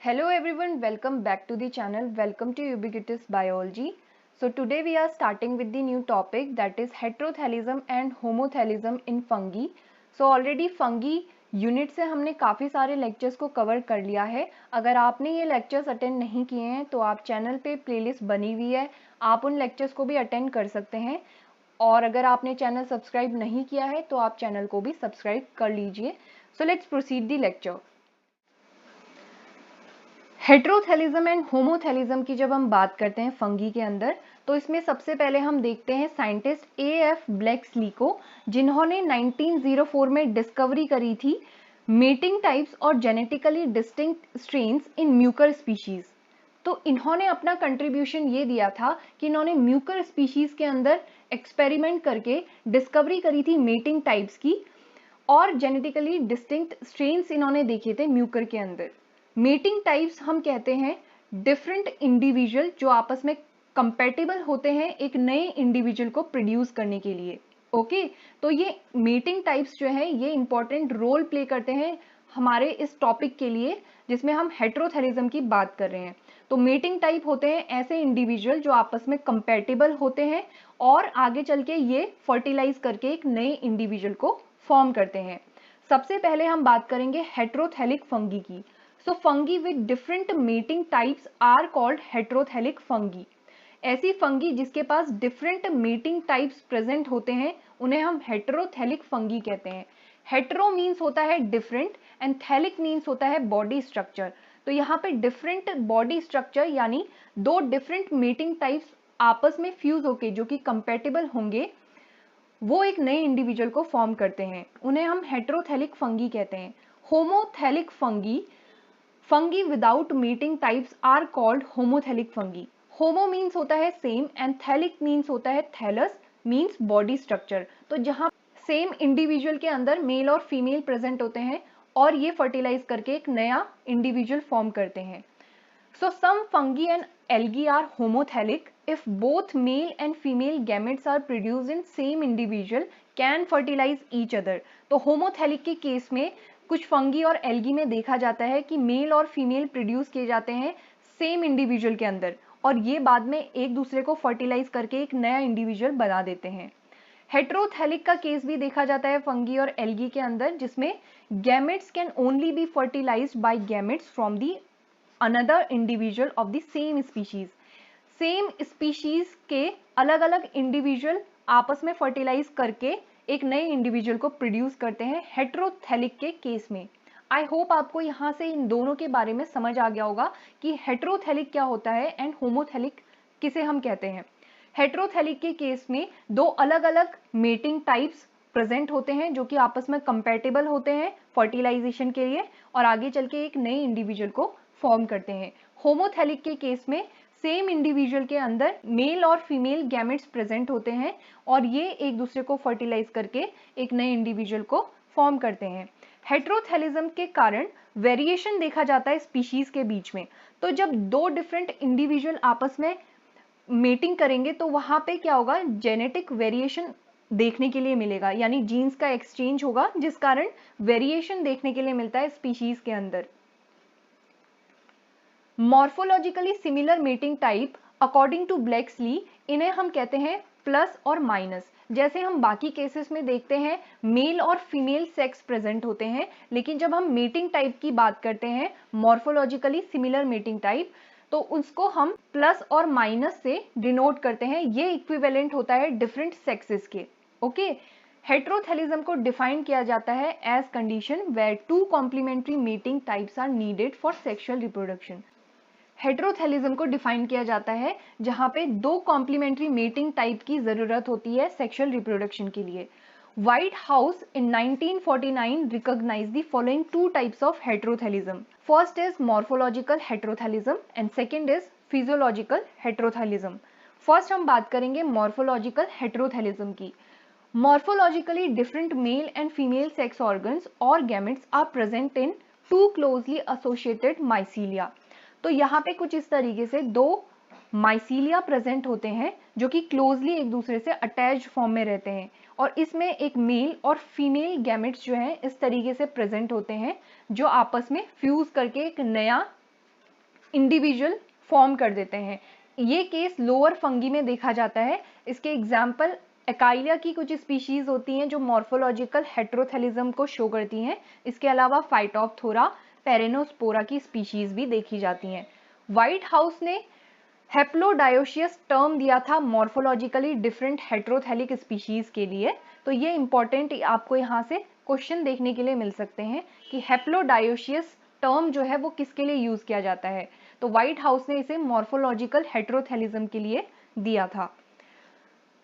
Hello everyone, welcome back to the channel. Welcome to Ubiquitous Biology. So today we are starting with the new topic, that is heterothelism and homothelism in fungi. So already fungi unit से हमने काफ़ी सारे lectures को cover कर लिया है. अगर आपने ये लेक्चर्स अटेंड नहीं किए हैं तो आप चैनल पे प्लेलिस्ट बनी हुई है, आप उन लेक्चर्स को भी अटेंड कर सकते हैं. और अगर आपने चैनल सब्सक्राइब नहीं किया है तो आप चैनल को भी सब्सक्राइब कर लीजिए. So let's proceed the lecture. Heterothallism and homothallism की जब हम बात करते हैं फंगी के अंदर, तो इसमें सबसे पहले हम देखते हैं साइंटिस्ट एएफ ब्लेक्सली को, जिन्होंने 1904 में डिस्कवरी करी थी मेटिंग टाइप्स और जेनेटिकली डिस्टिंक्ट स्ट्रेन्स इन म्यूकर स्पीशीज. तो इन्होंने अपना कंट्रीब्यूशन ये दिया था कि इन्होंने म्यूकर स्पीशीज के अंदर एक्सपेरिमेंट करके डिस्कवरी करी थी मेटिंग टाइप्स की, और जेनेटिकली डिस्टिंक्ट स्ट्रेन्स इन्होंने देखे थे म्यूकर के अंदर. मेटिंग टाइप्स हम कहते हैं डिफरेंट इंडिविजुअल जो आपस में कंपैटिबल होते हैं एक नए इंडिविजुअल को प्रोड्यूस करने के लिए. ओके, तो ये मेटिंग टाइप्स जो है ये इंपॉर्टेंट रोल प्ले करते हैं हमारे इस टॉपिक के लिए जिसमें हम हेट्रोथेलिज्म की बात कर रहे हैं. तो मेटिंग टाइप होते हैं ऐसे इंडिविजुअल जो आपस में कंपैटिबल होते हैं और आगे चल के ये फर्टिलाइज करके एक नए इंडिविजुअल को फॉर्म करते हैं. सबसे पहले हम बात करेंगे हेट्रोथेलिक फंगी की. So fungi with different mating types are called heterothelic fungi. ऐसी फंगी जिसके पास डिफरेंट मेटिंग टाइप्स प्रेजेंट होते हैं उन्हें हम हेटेरोथेलिक फंगी कहते हैं. हेटेरो मीन्स होता है डिफरेंट एंड थेलिक मीन्स होता है बॉडी स्ट्रक्चर. तो यहाँ पे डिफरेंट बॉडी स्ट्रक्चर यानी दो डिफरेंट मेटिंग टाइप्स आपस में फ्यूज होके जो कि कंपैटिबल होंगे वो एक नए इंडिविजुअल को फॉर्म करते हैं, उन्हें हम हेटेरोथेलिक फंगी कहते हैं. Homothallic fungi fungi without mating types are called homothallic fungi. Homo means होता है सेम एंड थेलिक मीन्स होता है थैलस मीन्स बॉडी स्ट्रक्चर. तो जहां सेम इंडिविजुअल के अंदर मेल और फीमेल प्रेजेंट होते हैं और ये फर्टिलाइज करके एक नया इंडिविजुअल फॉर्म करते हैं. So some fungi and algae are homothelic if both male and female gametes are produced in same individual can fertilize each other. तो homothelic के केस में कुछ फंगी और एल्गी में देखा जाता है कि मेल और फीमेल प्रोड्यूस किए जाते हैं सेम इंडिविजुअल के अंदर और ये बाद में एक दूसरे को फर्टिलाइज करके एक नया इंडिविजुअल बना देते हैं. हेट्रोथेलिक का केस भी देखा जाता है फंगी और एल्गी के अंदर जिसमें gametes can only be fertilised by gametes from the another individual of the same species. Same species के अलग अलग इंडिविजुअल आपस में फर्टिलाइज करके एक नए इंडिविजुअल को प्रोड्यूस करते हैं हेट्रोथेलिक के केस में. आई होप आपको यहाँ से इन दोनों के बारे में समझ आ गया होगा कि हेट्रोथेलिक क्या होता है एंड होमोथेलिक किसे हम कहते हैं. हेट्रोथेलिक के केस में दो अलग अलग मेटिंग टाइप्स प्रेजेंट होते हैं जो कि आपस में कंपैटिबल होते हैं फर्टिलाइजेशन के लिए और आगे चल के एक नए इंडिविजुअल को फॉर्म करते हैं. होमोथेलिक के केस में सेम इंडिविजुअल के अंदर मेल और फीमेल गैमेट्स प्रेजेंट होते हैं और ये एक दूसरे को फर्टिलाइज करके एक नए इंडिविजुअल को फॉर्म करते हैं. हेट्रोथेलिज्म के कारण वेरिएशन देखा जाता है स्पीशीज के बीच में. तो जब दो डिफरेंट इंडिविजुअल आपस में मेटिंग करेंगे तो वहां पे क्या होगा, जेनेटिक वेरिएशन देखने के लिए मिलेगा यानी जीन्स का एक्सचेंज होगा जिस कारण वेरिएशन देखने के लिए मिलता है स्पीशीज के अंदर. Morphologically similar mating type according to Blakeslee इन्हें हम कहते हैं प्लस और माइनस. जैसे हम बाकी केसेस में देखते हैं मेल और फीमेल सेक्स प्रेजेंट होते हैं, लेकिन जब हम मेटिंग टाइप की बात करते हैं मॉर्फोलॉजिकली सिमिलर मेटिंग टाइप तो उसको हम प्लस और माइनस से डिनोट करते हैं. ये इक्विवेलेंट होता है डिफरेंट सेक्सेस के. ओके, हेट्रोथेलिज्म को डिफाइन किया जाता है as condition where two complementary mating types are needed for sexual reproduction. Heterothallism को डिफाइन किया जाता है जहां पे दो कॉम्प्लीमेंट्री मेटिंग टाइप की जरूरत होती है सेक्सुअल रिप्रोडक्शन के लिए. White house in 1949 recognized the following two types of heterothelism. First is morphological heterothelism and second is physiological heterothelism. First हम बात करेंगे morphological heterothelism की. Morphologically different male and female sex organs or gametes are present in two closely associated mycelia. तो यहाँ पे कुछ इस तरीके से दो माइसीलिया प्रेजेंट होते हैं जो कि क्लोजली एक दूसरे से अटैच्ड फॉर्म में रहते हैं और इसमें एक मेल और फीमेल गैमेट्स जो हैं इस तरीके से प्रेजेंट होते हैं जो आपस में फ्यूज करके एक नया इंडिविजुअल फॉर्म कर देते हैं। ये केस लोअर फंगी में देखा जाता है। इसके एग्जाम्पल एकाइलिया की कुछ स्पीशीज होती हैं जो मॉर्फोलॉजिकल हेट्रोथेलिज्म को शो करती हैं। इसके अलावा फाइटोप्थोरा, पेरेनोस्पोरा की स्पीशीज भी देखी जाती हैं। व्हाइट हाउस ने हेप्लोडायोशियस टर्म दिया था मॉर्फोलॉजिकली डिफरेंट हेट्रोथेलिक स्पीशीज के लिए। तो ये इंपॉर्टेंट आपको यहाँ से क्वेश्चन देखने के लिए मिल सकते हैं कि हेप्लोडायोशियस टर्म जो है वो किसके लिए यूज किया जाता है। तो व्हाइट हाउस ने इसे मॉर्फोलॉजिकल हेट्रोथेलिज्म के लिए दिया था।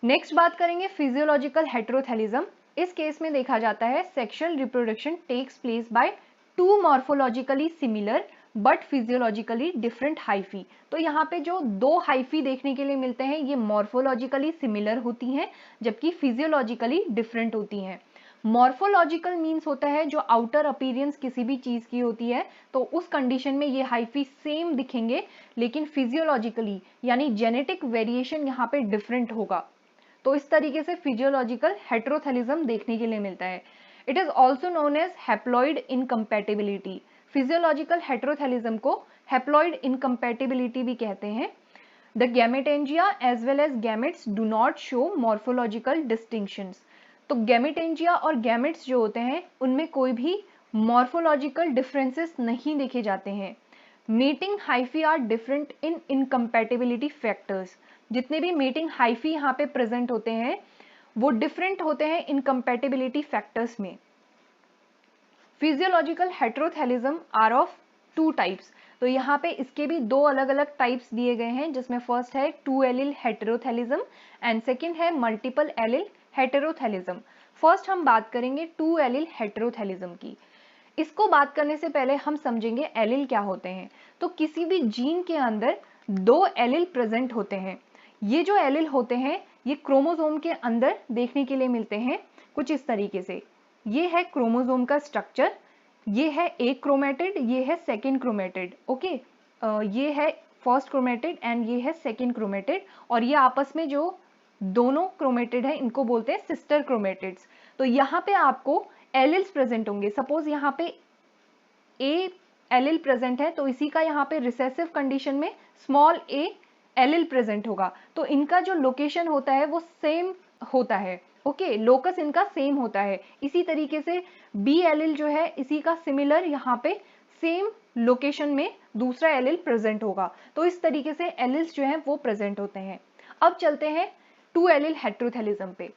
नेक्स्ट बात करेंगे फिजियोलॉजिकल हेट्रोथेलिज्म। इस केस में देखा जाता है sexual reproduction takes place by two morphologically similar but physiologically different hyphae. तो यहाँ पे जो दो हाइफी देखने के लिए मिलते हैं ये मॉर्फोलॉजिकली सिमिलर होती हैं जबकि फिजियोलॉजिकली डिफरेंट होती हैं। मॉर्फोलॉजिकल मीन्स होता है जो आउटर अपीयरेंस किसी भी चीज की होती है, तो उस कंडीशन में ये हाइफी सेम दिखेंगे, लेकिन फिजियोलॉजिकली यानी जेनेटिक वेरिएशन यहाँ पे डिफरेंट होगा। तो इस तरीके से फिजियोलॉजिकल हेट्रोथेलिज्म देखने के लिए मिलता है। It is also known as haploid incompatibility. Physiological heterothallism को हैप्लॉइड इनकम्पैटिबिलिटी भी कहते हैं। The gametangia as well as gametes do not show morphological distinctions. तो गैमेटेंजिया और गैमेट्स जो होते हैं उनमें कोई भी मॉर्फोलॉजिकल डिफरेंसेस नहीं देखे जाते हैं। Mating hyphae are different in incompatibility factors. जितने भी मेटिंग हाइफी यहाँ पे प्रेजेंट होते हैं वो डिफरेंट होते हैं इनकम्पैटिबिलिटी फैक्टर्स में। Physiological heterothallism are of two types. तो यहाँ पे इसके भी दो अलग अलग टाइप्स दिए गए हैं, जिसमें फर्स्ट है टू एलिल हेटेरोथेलिज्म एंड सेकंड है मल्टीपल एलिल हेटेरोथेलिज्म। फर्स्ट हम बात करेंगे टू एलिल हेटेरोथेलिज्म की। इसको बात करने से पहले हम समझेंगे एलिल क्या होते हैं। तो किसी भी जीन के अंदर दो एलिल प्रेजेंट होते हैं। ये जो एलिल होते हैं ये क्रोमोसोम के अंदर देखने के लिए मिलते हैं कुछ इस तरीके से। ये है क्रोमोसोम का स्ट्रक्चर, ये है एक क्रोमेटिड, ये है सेकेंड क्रोमेटिड। ओके, ये है फर्स्ट क्रोमेटिड एंड ये है सेकेंड क्रोमेटिड, और ये आपस में जो दोनों क्रोमेटिड है इनको बोलते हैं सिस्टर क्रोमेटिड्स। तो यहाँ पे आपको एलिल्स प्रेजेंट होंगे। सपोज यहाँ पे ए एलिल प्रेजेंट है तो इसी का यहाँ पे रिसेसिव कंडीशन में स्मॉल ए एलिल प्रेजेंट होगा, तो इनका जो लोकेशन होता है वो सेम होता है। ओके, लोकस इनका सेम होता है। इसी तरीके से बी एलिल जो है इसी का सिमिलर यहाँ पे सेम लोकेशन में दूसरा एलिल प्रेजेंट होगा। तो इस तरीके से एलिल्स जो है वो प्रेजेंट होते हैं। अब चलते हैं टू एलिल हेटेरोथेलिज्म पे।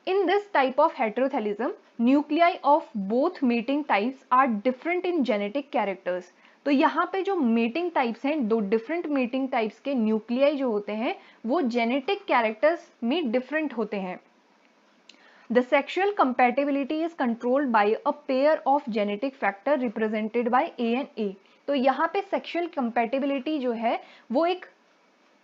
In this type of heterothelism, nuclei of both mating types are different in genetic characters. तो यहाँ पे जो मेटिंग टाइप्स हैं, दो डिफरेंट मेटिंग टाइप्स के न्यूक्लियाई जो होते हैं वो जेनेटिक कैरेक्टर्स में डिफरेंट होते हैं। The sexual compatibility is controlled by a pair of genetic factor represented by A and A. तो यहाँ पे सेक्सुअल कंपैटिबिलिटी जो है वो एक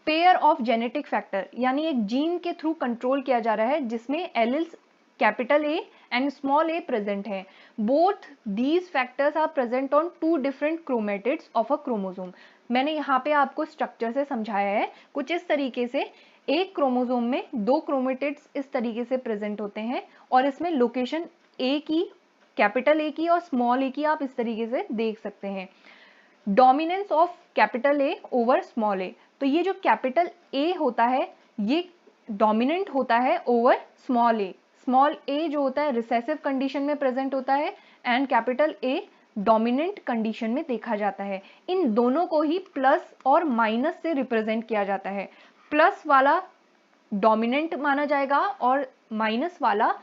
पेयर ऑफ जेनेटिक फैक्टर यानी एक जीन के थ्रू कंट्रोल किया जा रहा है जिसमें alleles capital A and small A present हैं। Both these factors are present on two different chromatids of a chromosome. मैंने यहाँ पे आपको स्ट्रक्चर से समझाया है कुछ इस तरीके से। एक क्रोमोसोम में दो क्रोमेटिड्स इस तरीके से प्रेजेंट होते हैं और इसमें लोकेशन ए की, कैपिटल ए की और स्मॉल ए की आप इस तरीके से देख सकते हैं। Dominance of capital A over small A. तो ये जो कैपिटल ए होता है ये डोमिनेंट होता है ओवर स्मॉल ए। स्मॉल ए जो होता है रिसेसिव कंडीशन में प्रेजेंट होता है and capital A dominant condition में देखा जाता है। इन दोनों को ही प्लस और माइनस से रिप्रेजेंट किया जाता है। प्लस वाला डोमिनेंट माना जाएगा और माइनस वाला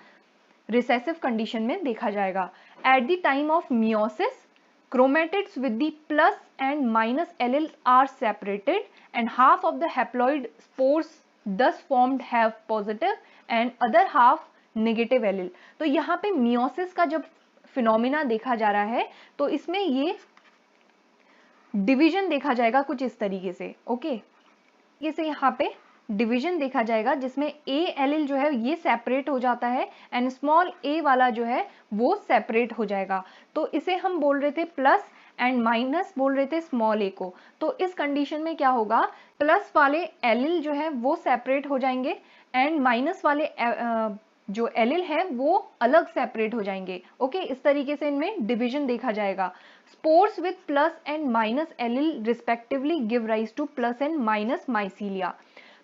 रिसेसिव कंडीशन में देखा जाएगा। Eight the time of meiosis chromatids with the plus and minus alleles are separated and half of the haploid spores thus formed have positive and other half negative allele। तो यहाँ पे meiosis का जब phenomena देखा जा रहा है तो इसमें ये डिवीजन देखा जाएगा कुछ इस तरीके से। ओके, जैसे यहाँ पे डिवीजन देखा जाएगा जिसमें ए एलिल जो है ये सेपरेट हो जाता है एंड स्मॉल ए वाला जो है वो सेपरेट हो जाएगा। तो इसे हम बोल रहे थे प्लस एंड माइनस बोल रहे थे स्मॉल ए को। तो इस कंडीशन में क्या होगा, प्लस वाले एलिल जो है वो सेपरेट हो जाएंगे एंड माइनस वाले जो एलिल है वो अलग सेपरेट हो जाएंगे। ओके, इस तरीके से इनमें डिवीजन देखा जाएगा। Spores with plus and minus allele respectively give rise to plus and minus mycelia.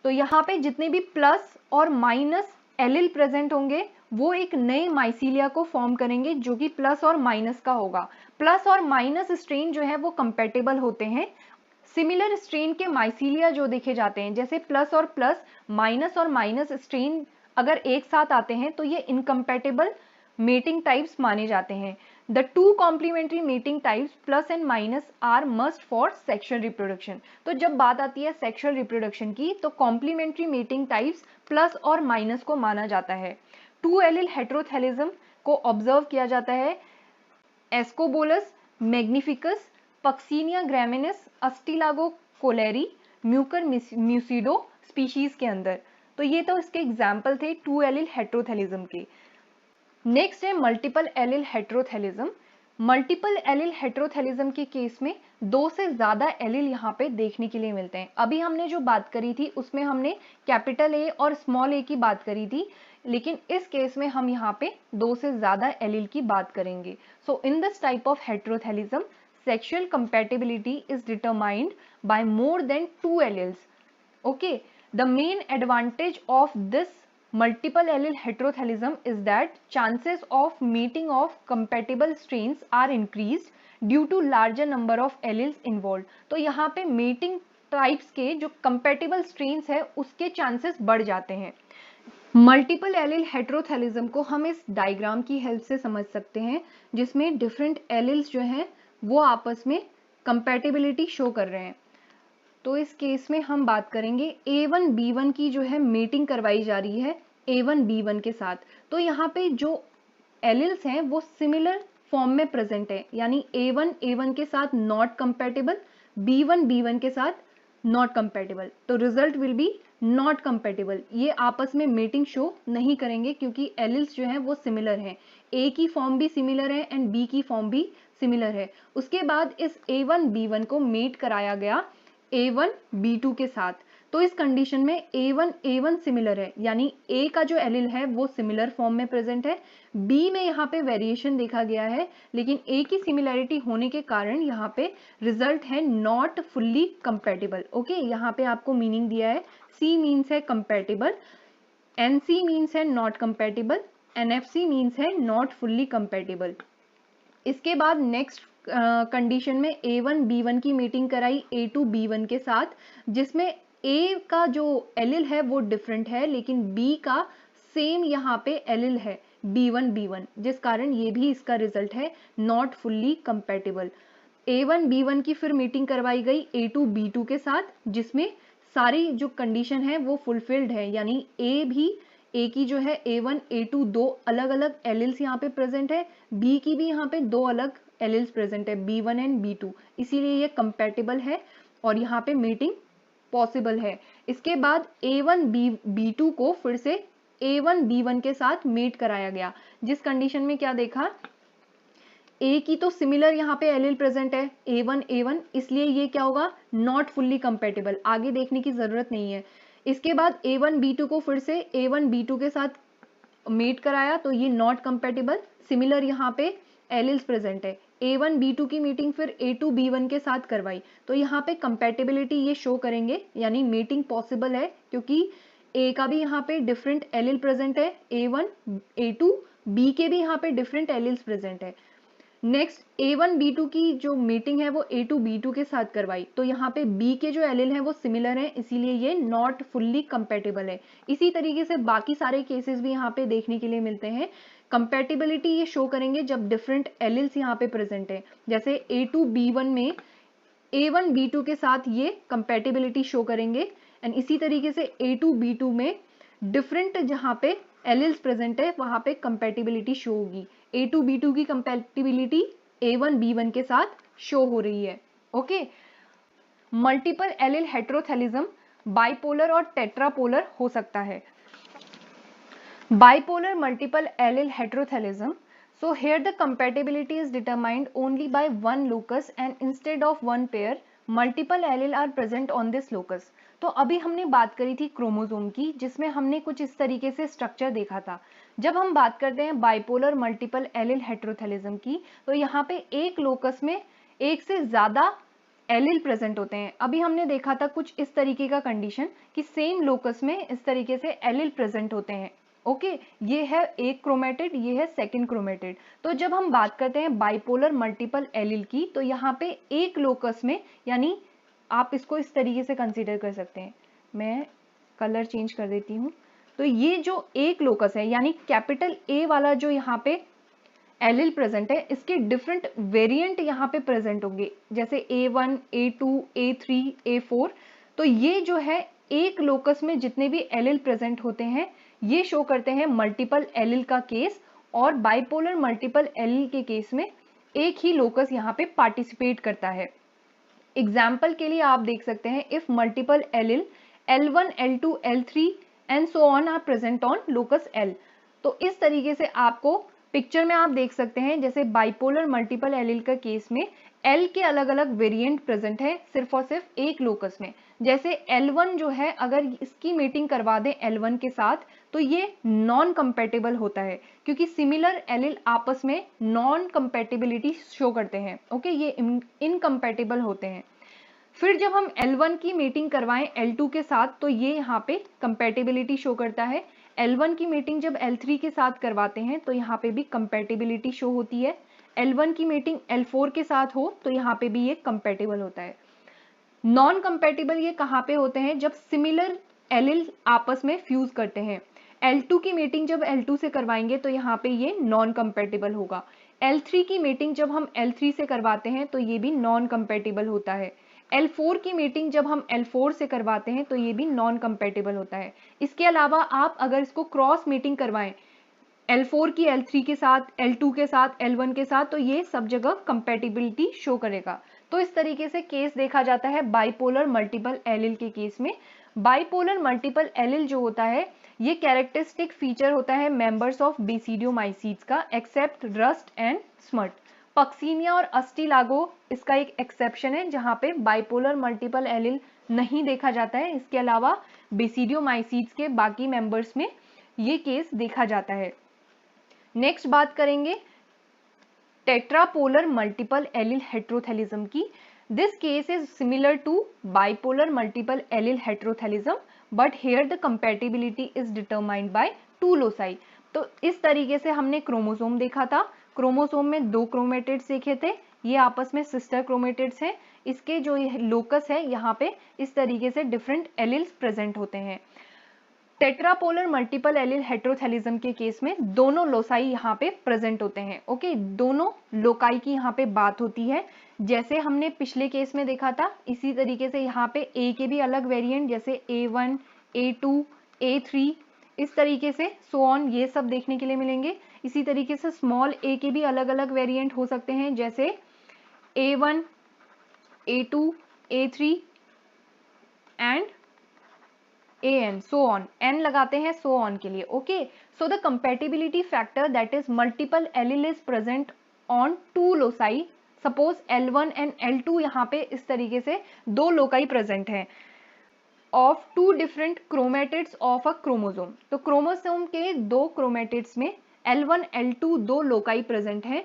तो यहाँ पे जितने भी प्लस और माइनस एलिल प्रेजेंट होंगे वो एक नए माइसीलिया को फॉर्म करेंगे जो कि प्लस और माइनस का होगा। प्लस और माइनस स्ट्रेन जो है वो कंपेटेबल होते हैं। सिमिलर स्ट्रेन के माइसीलिया जो देखे जाते हैं, जैसे प्लस और माइनस स्ट्रेन अगर एक साथ आते हैं तो ये इनकम्पेटेबल मेटिंग टाइप्स माने जाते हैं। The two complementary mating types plus and minus are must for sexual reproduction. तो जब बात आती है सेक्शुअल रिप्रोडक्शन की तो कॉम्प्लीमेंट्री मेटिंग टाइप्स प्लस और माइनस को माना जाता है। टू एलिल हेटेरोथैलिज्म को ऑब्जर्व किया जाता है Ascobolus magnificus, Puccinia graminis, Ustilago kolleri, Mucor mucedo species के अंदर। तो ये तो इसके एग्जाम्पल थे टू एलिल हेटेरोथैलिज्म के। नेक्स्ट है मल्टीपल एलिल हेटेरोथैलिज्म। मल्टीपल एलिल हेटेरोथैलिज्म के केस में दो से ज्यादा एलिल यहाँ पे देखने के लिए मिलते हैं। अभी हमने जो बात करी थी उसमें हमने कैपिटल ए और स्मॉल ए की बात करी थी, लेकिन इस केस में हम यहाँ पे दो से ज्यादा एलिल की बात करेंगे। So in this type of heterothallism sexual compatibility is determined by more than two alleles. Okay, the main advantage of this multiple allele heterothælism is that chances of meeting of compatible strains are increased due to larger number of alleles involved. तो यहाँ पे meeting types के जो compatible strains है उसके chances बढ़ जाते हैं। मल्टीपल एलिल हेटेरोथैलिज्म को हम इस डायग्राम की हेल्प से समझ सकते हैं, जिसमें डिफरेंट एलिल्स जो हैं वो आपस में कंपैटिबिलिटी शो कर रहे हैं। तो इस केस में हम बात करेंगे A1 B1 की जो है मेटिंग करवाई जा रही है A1 B1 के साथ। तो यहाँ पे जो एलिल्स हैं वो सिमिलर फॉर्म में प्रेजेंट है, यानी A1 A1 के साथ नॉट कंपैटिबल, B1 B1 के साथ नॉट कंपैटिबल। तो result will be not compatible. ये आपस में मेटिंग शो नहीं करेंगे क्योंकि एलिल्स जो हैं वो सिमिलर हैं। A की फॉर्म भी सिमिलर है एंड B की फॉर्म भी सिमिलर है। उसके बाद इस A1 B1 को मेट कराया गया A1 B2 के साथ। तो इस कंडीशन में A1 A1 सिमिलर है, यानी A का जो एलिल है वो सिमिलर फॉर्म में प्रेजेंट है। B में यहाँ पे वेरिएशन देखा गया है, लेकिन A की सिमिलैरिटी होने के कारण यहाँ पे रिजल्ट है नॉट फुल्ली कंपैटिबल। ओके, यहाँ पे आपको मीनिंग दिया है, C मीन्स है कंपैटिबल, NC मीन्स है नॉट कंपैटिबल, NFC मीन्स है नॉट फुल्ली कंपैटिबल। इसके बाद नेक्स्ट कंडीशन में A1 B1 की मीटिंग कराई A2 B1 के साथ, जिसमें A का जो एलिल है वो डिफरेंट है लेकिन B का सेम यहाँ पे एलिल है B1 B1, जिस कारण ये भी इसका रिजल्ट है not fully compatible. A1 B1 की फिर मीटिंग करवाई गई A2 B2 के साथ, जिसमें सारी जो कंडीशन है वो फुलफिल्ड है, यानी A की जो है A1 A2 दो अलग अलग एलिल्स यहाँ पे प्रेजेंट है, B की भी यहाँ पे दो अलग एलिल्स प्रेजेंट है B1 एंड B2, इसीलिए ये कंपैटिबल है और यहाँ पे मीटिंग पॉसिबल है। इसके बाद A1 B2 को फिर से A1 B1 के साथ मीट कराया गया, जिस कंडीशन में क्या देखा, A की तो सिमिलर यहाँ पे एलिल प्रेजेंट है A1 A1, इसलिए ये क्या होगा नॉट फुल्ली कंपैटिबल, आगे देखने की जरूरत नहीं है। इसके बाद A1 B2 को फिर से A1 B2 के साथ मेट कराया तो ये नॉट कंपैटिबल, सिमिलर यहाँ पे एलिल्स प्रेजेंट है। A1 B2 की मीटिंग फिर A2 B1 के साथ करवाई तो यहाँ पे कंपैटिबिलिटी ये शो करेंगे, यानी मीटिंग पॉसिबल है क्योंकि A का भी यहाँ पे डिफरेंट एलिल प्रेजेंट है A1 A2, B के भी यहाँ पे डिफरेंट एलिल्स प्रेजेंट है। नेक्स्ट A1 B2 की जो मीटिंग है वो A2 B2 के साथ करवाई तो यहाँ पे B के जो एलिल हैं वो सिमिलर हैं, इसीलिए ये नॉट फुल्ली कंपैटिबल है। इसी तरीके से बाकी सारे केसेस भी यहाँ पे देखने के लिए मिलते हैं। कंपैटिबिलिटी ये शो करेंगे जब डिफरेंट एलिल्स यहाँ पे प्रेजेंट है, जैसे A2 B1 में A1 B2 के साथ ये कंपैटिबिलिटी शो करेंगे एंड इसी तरीके से A2 B2 में डिफरेंट जहाँ पे एलिल्स प्रेजेंट है वहां पे कंपैटिबिलिटी शो होगी। A2 B2 की कंपैटिबिलिटी A1 B1 के साथ शो हो रही है। Okay, multiple allele heterothallism bipolar और टेट्रापोलर हो सकता है। Bipolar multiple allele heterothallism, so here the compatibility is determined only by one locus and instead of one pair multiple allele are present on this locus। तो अभी हमने बात करी थी क्रोमोसोम की, जिसमें हमने कुछ इस तरीके से स्ट्रक्चर देखा था, जब हम बात करते हैं बाइपोलर मल्टीपल एलिल हेटेरोथैलिज्म की, तो यहाँ पे एक लोकस में एक से ज्यादा एलिल प्रेजेंट होते हैं। अभी हमने देखा था कुछ इस तरीके का कंडीशन कि सेम लोकस में इस तरीके से एलिल प्रेजेंट होते हैं। ओके, ये है एक क्रोमेटिड, ये है सेकंड क्रोमेटिड। तो जब हम बात करते हैं बाइपोलर मल्टीपल एलिल की, तो यहाँ पे एक लोकस में, यानी आप इसको इस तरीके से कंसीडर कर सकते हैं, मैं कलर चेंज कर देती हूँ। तो ये जो एक लोकस है, यानी कैपिटल ए वाला जो यहाँ पे एलिल प्रेजेंट है, इसके डिफरेंट वेरिएंट यहाँ पे प्रेजेंट होंगे, जैसे A1, A2, A3, A4। तो ये जो है एक लोकस में जितने भी एलिल प्रेजेंट होते हैं, ये शो करते हैं मल्टीपल एलिल का केस। और बाइपोलर मल्टीपल एलिल के केस में एक ही लोकस यहाँ पे पार्टिसिपेट करता है। एग्जाम्पल के लिए आप देख सकते हैं, if multiple allele L1, L2, L3 and so on are present on locus L। तो इस तरीके से आपको पिक्चर में आप देख सकते हैं, जैसे बाइपोलर मल्टीपल एलिल का केस में L के अलग अलग वेरिएंट प्रेजेंट है सिर्फ और सिर्फ एक लोकस में। जैसे L1 जो है, अगर इसकी मीटिंग करवा दें L1 के साथ, तो ये नॉन कंपेटेबल होता है, क्योंकि सिमिलर एलिल आपस में नॉन कंपेटेबिलिटी शो करते हैं। ओके, ये इनकम्पेटेबल होते हैं। फिर जब हम L1 की मीटिंग करवाएं L2 के साथ, तो ये यहाँ पे कंपेटेबिलिटी शो करता है। L1 की मीटिंग जब L3 के साथ करवाते हैं, तो यहाँ पे भी कंपेटेबिलिटी शो होती है। L1 की मीटिंग L4 के साथ हो, तो यहाँ पे भी ये कंपेटेबल होता है। नॉन कंपेटेबल ये कहाँ पे होते हैं, जब सिमिलर एलिल आपस में फ्यूज करते हैं। L2 की मीटिंग जब L2 से करवाएंगे, तो यहाँ पे ये नॉन कंपेटेबल होगा। L3 की मीटिंग जब हम L3 से करवाते हैं, तो ये भी नॉन कंपेटेबल होता है। L4 की मीटिंग जब हम L4 से करवाते हैं, तो ये भी नॉन कंपेटेबल होता है। इसके अलावा आप अगर इसको क्रॉस मीटिंग करवाएं L4 की L3 के साथ, L2 के साथ, L1 के साथ, तो ये सब जगह कंपेटिबिलिटी शो करेगा। तो इस तरीके से केस देखा जाता है बाइपोलर मल्टीपल एलिल के केस में। बाइपोलर मल्टीपल एलिल जो होता है, ये कैरेक्टरिस्टिक फीचर होता है मेंबर्स ऑफ बेसिडियोमाइसीट्स का, except rust and smut. Puccinia और अस्टिलागो इसका एक एक्सेप्शन है, जहां पे बाइपोलर मल्टीपल एलिल नहीं देखा जाता है। इसके अलावा बेसिडियोमाइसीट्स के बाकी मेंबर्स में ये केस देखा जाता है। नेक्स्ट बात करेंगे टेट्रापोलर मल्टीपल एलिल हेटेरोथैलिज्म की। This case is similar to bipolar multiple allele heterothallism, but here the compatibility is determined by two loci. तो इस तरीके से हमने क्रोमोसोम देखा था। क्रोमोसोम में दो क्रोमेटिड्स देखे थे, ये आपस में सिस्टर क्रोमेटिड्स हैं। इसके जो लोकस है, यहाँ पे इस तरीके से डिफरेंट एलिल्स प्रेजेंट होते हैं। टेट्रापोलर मल्टीपल एलिल हेटेरोथैलिज्म के केस में दोनों लोसाई यहाँ पे प्रेजेंट होते हैं। ओके, दोनों लोकाई की यहाँ पे बात होती है। जैसे हमने पिछले केस में देखा था, इसी तरीके से यहाँ पे ए के भी अलग वेरिएंट, जैसे A1, A2, A3, इस तरीके से सो ऑन, ये सब देखने के लिए मिलेंगे। इसी तरीके से स्मॉल ए के भी अलग अलग वेरिएंट हो सकते हैं, जैसे A1, A2, A3 and an, so on, n लगाते हैं so on के लिए। Okay, so the compatibility factor that is multiple allele is present on two loci. Suppose L1 and L2 यहाँ पे इस तरीके से दो लोकाई प्रेजेंट हैं of two different chromatids of a chromosome. तो क्रोमोसोम के दो क्रोमेटिड्स में L1, L2 दो लोकाई प्रेजेंट हैं,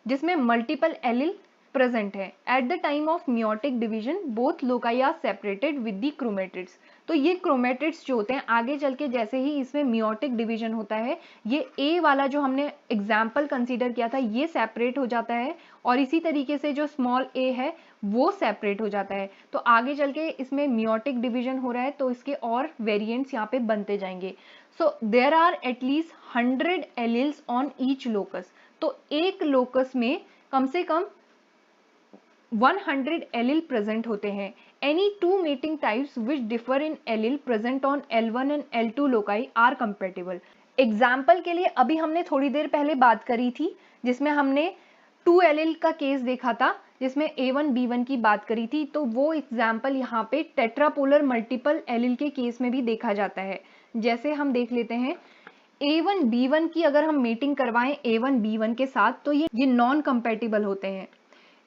जिसमें मल्टीपल एलिल प्रेजेंट है। At the time of meiotic division both loci are separated with the chromatids. तो ये क्रोमेटिड्स जो होते हैं, आगे चल के जैसे ही इसमें मियोटिक डिवीजन होता है, ये ए वाला जो हमने एग्जाम्पल कंसीडर किया था, ये सेपरेट हो जाता है, और इसी तरीके से जो स्मॉल ए है वो सेपरेट हो जाता है। तो आगे चल के इसमें मियोटिक डिवीजन हो रहा है, तो इसके और वेरिएंट्स यहाँ पे बनते जाएंगे। So there are at least 100 alleles on each locus. तो एक लोकस में कम से कम 100 एलिल प्रेजेंट होते हैं। Any two mating types which differ in allele present on L1 and L2 loci are compatible. Example के लिए अभी हमने थोड़ी देर पहले बात करी थी, जिसमें हमने 2 एलिल का केस देखा था, जिसमें A1 B1 की बात करी थी। तो वो एग्जाम्पल यहाँ पे टेट्रापोलर मल्टीपल एलिल के केस में भी देखा जाता है। जैसे हम देख लेते हैं, A1 B1 की अगर हम मीटिंग करवाएं A1 B1 के साथ, तो ये नॉन कंपेटिबल होते हैं।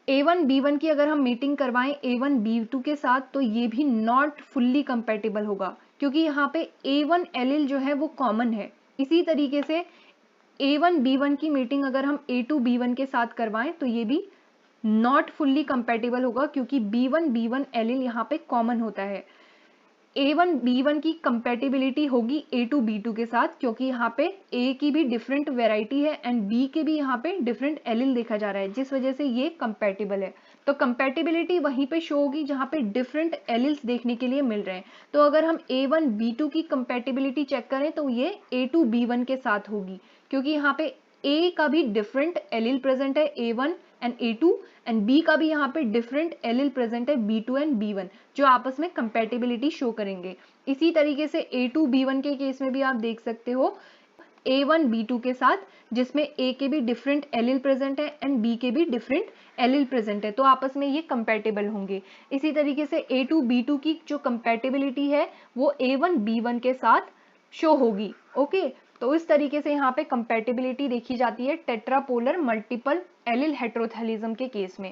A1 B1 की अगर हम मीटिंग करवाएं A1 B2 के साथ, तो ये भी नॉट फुल्ली कंपेटिबल होगा, क्योंकि यहाँ पे A1 एलिल जो है वो कॉमन है, इसी तरीके से A1 B1 की मीटिंग अगर हम A2 B1 के साथ करवाएं तो ये भी नॉट फुल्ली कंपैटिबल होगा, क्योंकि B1 B1 एलिल यहाँ पे कॉमन होता है। A1 B1 की कंपैटिबिलिटी होगी A2 B2 के साथ, क्योंकि यहाँ पे A की भी डिफरेंट वेराइटी है एंड B के भी यहाँ पे डिफरेंट एलिल देखा जा रहा है, जिस वजह से ये कंपैटिबल है। तो कंपैटिबिलिटी वहीं पे शो होगी जहाँ पे डिफरेंट एलिल्स देखने के लिए मिल रहे हैं। तो अगर हम A1 B2 की कंपैटिबिलिटी चेक करें तो ये A2 B1 के साथ होगी, क्योंकि यहाँ पे A का भी डिफरेंट एलिल प्रेजेंट है A1 and A2 and B का भी यहाँ पे डिफरेंट एलिल प्रेजेंट है B2 एंड B1, जो आपस में कंपैटिबिलिटी शो करेंगे। इसी तरीके से A2 B1 के केस में भी आप देख सकते हो A1 B2 के साथ, जिसमें A के भी डिफरेंट एलिल प्रेजेंट है एंड B के भी डिफरेंट एलिल प्रेजेंट है, तो आपस में ये कंपैटिबल होंगे। इसी तरीके से A2 B2 की जो कंपैटिबिलिटी है वो A1 B1 के साथ शो होगी। ओके, तो इस तरीके से यहाँ पे कंपैटिबिलिटी देखी जाती है टेट्रापोलर मल्टीपल एलिल हेटेरोथैलिज्म के केस में।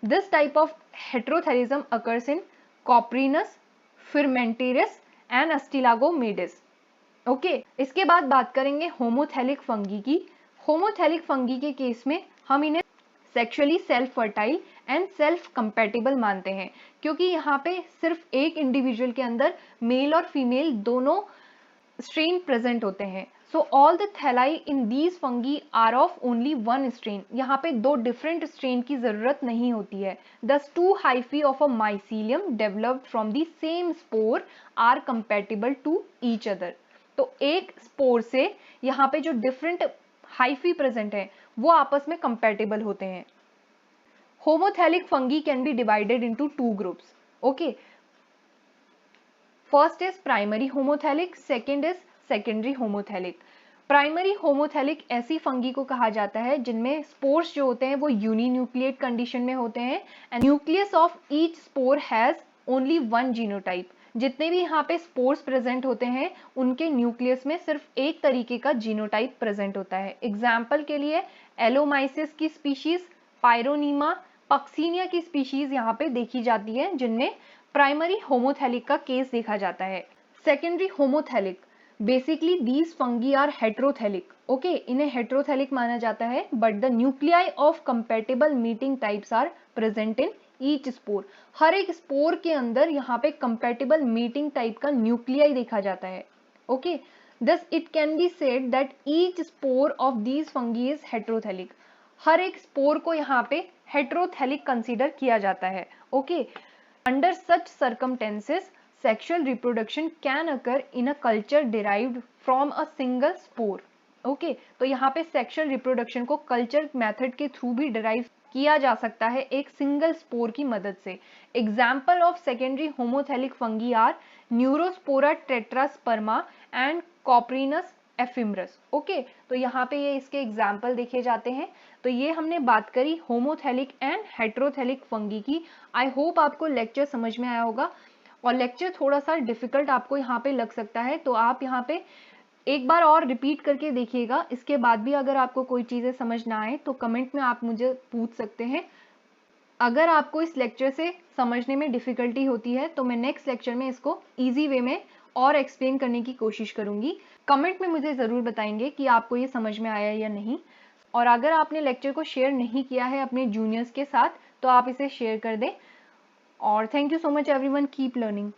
This type of heterothallism occurs in Coprinus, fimetarius and Ustilago maydis. Okay, इसके बाद बात करेंगे होमोथैलिक फंगी की। होमोथैलिक फंगी के केस में हम इन्हें sexually self fertile and self compatible मानते हैं, क्योंकि यहाँ पे सिर्फ एक इंडिविजुअल के अंदर मेल और फीमेल दोनों स्ट्रेन प्रेजेंट होते हैं। So all the thalli in these fungi are of only one strain. यहाँ पे दो डिफरेंट स्ट्रेन की जरूरत नहीं होती है। Thus two hyphae of a mycelium developed from the same spore are compatible to each other. तो एक स्पोर से यहाँ पे जो डिफरेंट हाइफी प्रेजेंट है वो आपस में कंपैटिबल होते हैं। Homothallic fungi can be divided into two groups. Okay, first is primary homothallic, second is secondary homothallic. Primary homothallic ऐसी फंगी को कहा जाता है जिनमें स्पोर्स जो होते हैं वो यूनिन्यूक्लिएट कंडीशन में होते हैं and nucleus of each spore has only one genotype. जितने भी यहाँ पे स्पोर्स प्रेजेंट होते हैं उनके न्यूक्लियस में सिर्फ एक तरीके का जीनोटाइप प्रेजेंट होता है। एग्जाम्पल के लिए एलोमाइसिस की स्पीशीज, पायरोनीमा, पक्सीनिया की स्पीशीज यहाँ पे देखी जाती है जिनमें प्राइमरी होमोथैलिक का केस देखा जाता है। Secondary homothallic, basically these fungi are heterothallic. Okay, इन्हें हेटेरोथैलिक माना जाता है, but the nuclei of compatible mating types are present in each spore. हर एक स्पोर के अंदर यहाँ पे कंपैटिबल मीटिंग टाइप का न्यूक्लियाई देखा जाता है। Okay, thus it can be said that each spore of these fungi is heterothelic। हर एक स्पोर को यहाँ पे हेटेरोथैलिक कंसीडर किया जाता है। Okay, under such circumstances sexual reproduction can occur in a culture derived from a single spore। Okay, तो यहाँ पे सेक्सुअल रिप्रोडक्शन को कल्चर मेथड के थ्रू भी डिराइव किया जा सकता है एक सिंगल स्पोर की मदद से। Example of secondary homothallic fungi are Neurospora tetrasperma and Coprinus ephemerus. Okay, तो यहाँ पे ये इसके एग्जाम्पल देखे जाते हैं। तो ये हमने बात करी होमोथैलिक एंड हेटेरोथैलिक फंगी की। आई होप आपको लेक्चर समझ में आया होगा, और लेक्चर थोड़ा सा डिफिकल्ट आपको यहाँ पे लग सकता है, तो आप यहाँ पे एक बार और रिपीट करके देखिएगा। इसके बाद भी अगर आपको कोई चीज़ें समझ ना आए तो कमेंट में आप मुझे पूछ सकते हैं। अगर आपको इस लेक्चर से समझने में डिफ़िकल्टी होती है तो मैं नेक्स्ट लेक्चर में इसको ईजी वे में और एक्सप्लेन करने की कोशिश करूँगी। कमेंट में मुझे ज़रूर बताएंगे कि आपको ये समझ में आया या नहीं। और अगर आपने लेक्चर को शेयर नहीं किया है अपने जूनियर्स के साथ तो आप इसे शेयर कर दें। और thank you so much everyone, keep learning.